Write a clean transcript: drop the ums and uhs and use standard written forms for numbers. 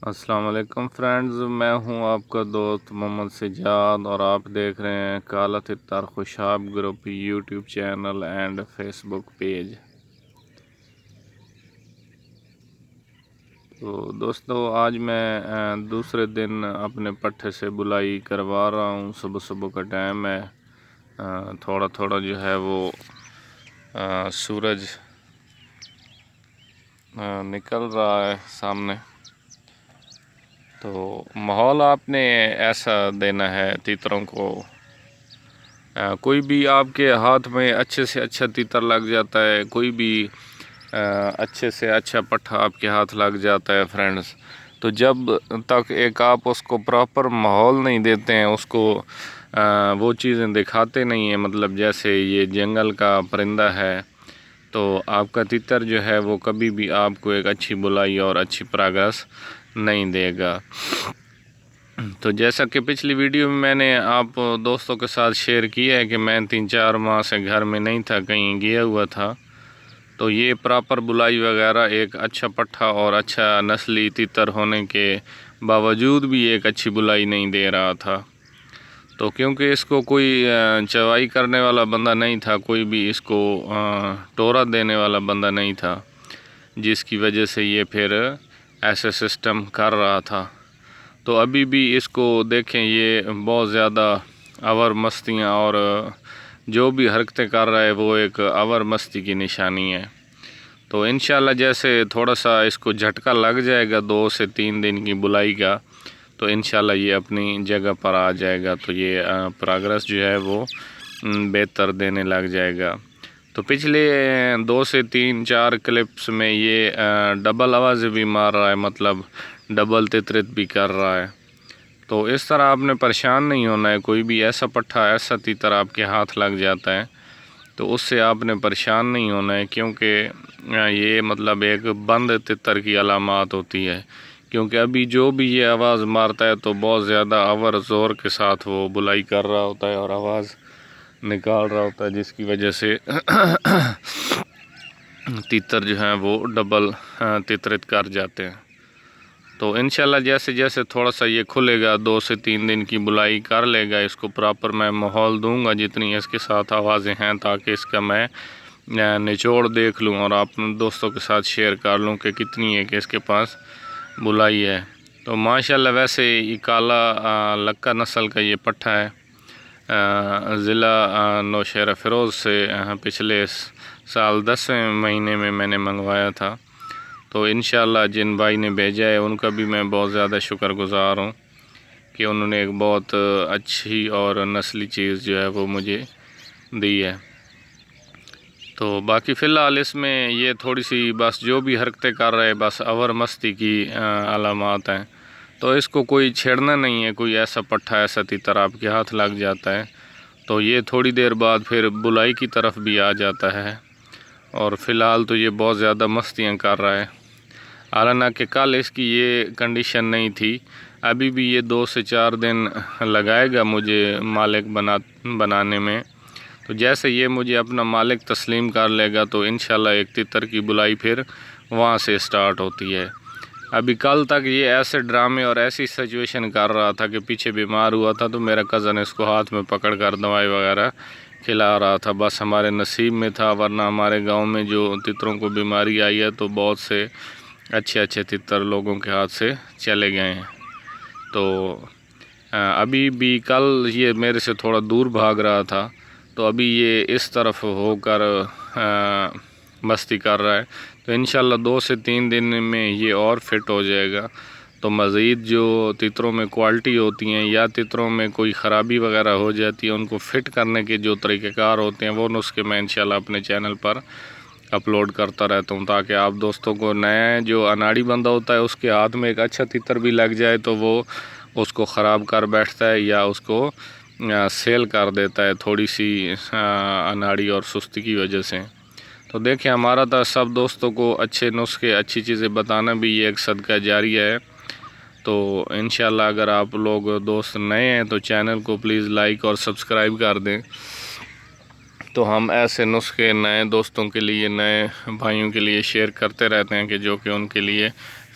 السلام علیکم فرینڈز، میں ہوں آپ کا دوست محمد سجاد اور آپ دیکھ رہے ہیں کالا تتر Khushab group YouTube channel and Facebook page. تو دوستو، آج میں دوسرے دن اپنے پٹھے سے بلائی کروا رہا ہوں۔ صبح کا ٹائم ہے، تھوڑا تھوڑا جو ہے وہ سورج نکل رہا ہے سامنے، تو ماحول آپ نے ایسا دینا ہے تیتروں کو۔ کوئی بھی آپ کے ہاتھ میں اچھے سے اچھا تیتر لگ جاتا ہے، کوئی بھی اچھے سے اچھا پٹھا آپ کے ہاتھ لگ جاتا ہے فرینڈز، تو جب تک ایک آپ اس کو پراپر ماحول نہیں دیتے ہیں، اس کو وہ چیزیں دکھاتے نہیں ہیں، مطلب جیسے یہ جنگل کا پرندہ ہے، تو آپ کا تیتر جو ہے وہ کبھی بھی آپ کو ایک اچھی بلائی اور اچھی پروگرس نہیں دے گا۔ تو جیسا کہ پچھلی ویڈیو میں نے آپ دوستوں کے ساتھ شیئر کیا ہے کہ میں 3-4 ماہ سے گھر میں نہیں تھا، کہیں گیا ہوا تھا، تو یہ پراپر بلائی وغیرہ ایک اچھا پٹھا اور اچھا نسلی تیتر ہونے کے باوجود بھی ایک اچھی بلائی نہیں دے رہا تھا۔ تو کیونکہ اس کو کوئی چوائی کرنے والا بندہ نہیں تھا، کوئی بھی اس کو ٹورا دینے والا بندہ نہیں تھا، جس کی وجہ سے یہ پھر ایسے سسٹم کر رہا تھا۔ تو ابھی بھی اس کو دیکھیں، یہ بہت زیادہ اور مستیاں اور جو بھی حرکتیں کر رہا ہے وہ ایک اور مستی کی نشانی ہے۔ تو انشاءاللہ جیسے تھوڑا سا اس کو جھٹکا لگ جائے گا 2 سے 3 دن کی بلائی کا، تو انشاءاللہ یہ اپنی جگہ پر آ جائے گا، تو یہ پروگرس جو ہے وہ بہتر دینے لگ جائے گا۔ تو پچھلے 2 سے 3-4 کلپس میں یہ ڈبل آواز بھی مار رہا ہے، مطلب ڈبل تترت بھی کر رہا ہے۔ تو اس طرح آپ نے پریشان نہیں ہونا ہے، کوئی بھی ایسا پٹھا ایسا تیتر آپ کے ہاتھ لگ جاتا ہے تو اس سے آپ نے پریشان نہیں ہونا ہے، کیونکہ یہ مطلب ایک بند تتر کی علامات ہوتی ہے، کیونکہ ابھی جو بھی یہ آواز مارتا ہے تو بہت زیادہ اور زور کے ساتھ وہ بلائی کر رہا ہوتا ہے اور آواز نکال رہا ہوتا ہے، جس کی وجہ سے تیتر جو ہیں وہ ڈبل تترت کر جاتے ہیں۔ تو انشاءاللہ جیسے جیسے تھوڑا سا یہ کھلے گا، 2 سے 3 دن کی بلائی کر لے گا، اس کو پراپر میں ماحول دوں گا جتنی اس کے ساتھ آوازیں ہیں، تاکہ اس کا میں نچوڑ دیکھ لوں اور آپ دوستوں کے ساتھ شیئر کر لوں کہ کتنی ہے کہ اس کے پاس بلائی ہے۔ تو ماشاءاللہ ویسے یہ کالا لکا نسل کا یہ پٹھا ہے، ضلع نوشہرہ فیروز سے پچھلے سال 10ویں مہینے میں نے منگوایا تھا۔ تو انشاءاللہ جن بھائی نے بھیجا ہے ان کا بھی میں بہت زیادہ شکر گزار ہوں کہ انہوں نے ایک بہت اچھی اور نسلی چیز جو ہے وہ مجھے دی ہے۔ تو باقی فی الحال اس میں یہ تھوڑی سی بس جو بھی حرکتیں کر رہے بس اور مستی کی علامات ہیں، تو اس کو کوئی چھیڑنا نہیں ہے۔ کوئی ایسا پٹھا ایسا تیتر آپ کے ہاتھ لگ جاتا ہے تو یہ تھوڑی دیر بعد پھر بلائی کی طرف بھی آ جاتا ہے، اور فی الحال تو یہ بہت زیادہ مستیاں کر رہا ہے۔ حالانکہ کل اس کی یہ کنڈیشن نہیں تھی، ابھی بھی یہ 2 سے 4 دن لگائے گا مجھے مالک بنانے میں۔ تو جیسے یہ مجھے اپنا مالک تسلیم کر لے گا تو انشاءاللہ ایک تیتر کی بلائی پھر وہاں سے سٹارٹ ہوتی ہے۔ ابھی کل تک یہ ایسے ڈرامے اور ایسی سچویشن کر رہا تھا کہ پیچھے بیمار ہوا تھا تو میرا کزن اس کو ہاتھ میں پکڑ کر دوائی وغیرہ کھلا رہا تھا، بس ہمارے نصیب میں تھا، ورنہ ہمارے گاؤں میں جو تیتروں کو بیماری آئی ہے تو بہت سے اچھے تیتر لوگوں کے ہاتھ سے چلے گئے ہیں۔ تو ابھی بھی کل یہ میرے سے تھوڑا دور بھاگ رہا تھا، تو ابھی یہ اس طرف ہو کر مستی کر رہا ہے، تو انشاءاللہ 2 سے 3 دن میں یہ اور فٹ ہو جائے گا۔ تو مزید جو تیتروں میں کوالٹی ہوتی ہیں یا تیتروں میں کوئی خرابی وغیرہ ہو جاتی ہے، ان کو فٹ کرنے کے جو طریقہ کار ہوتے ہیں وہ نسخے میں انشاءاللہ اپنے چینل پر اپلوڈ کرتا رہتا ہوں، تاکہ آپ دوستوں کو نئے جو اناڑی بندہ ہوتا ہے اس کے ہاتھ میں ایک اچھا تیتر بھی لگ جائے تو وہ اس کو خراب کر بیٹھتا ہے یا اس کو سیل کر دیتا ہے تھوڑی سی اناڑی اور سستی کی وجہ سے۔ تو دیکھیں، ہمارا تو سب دوستوں کو اچھے نسخے اچھی چیزیں بتانا بھی یہ ایک صدقہ جاریہ ہے۔ تو انشاءاللہ اگر آپ لوگ دوست نئے ہیں تو چینل کو پلیز لائک اور سبسکرائب کر دیں، تو ہم ایسے نسخے نئے دوستوں کے لیے، نئے بھائیوں کے لیے شیئر کرتے رہتے ہیں کہ جو کہ ان کے لیے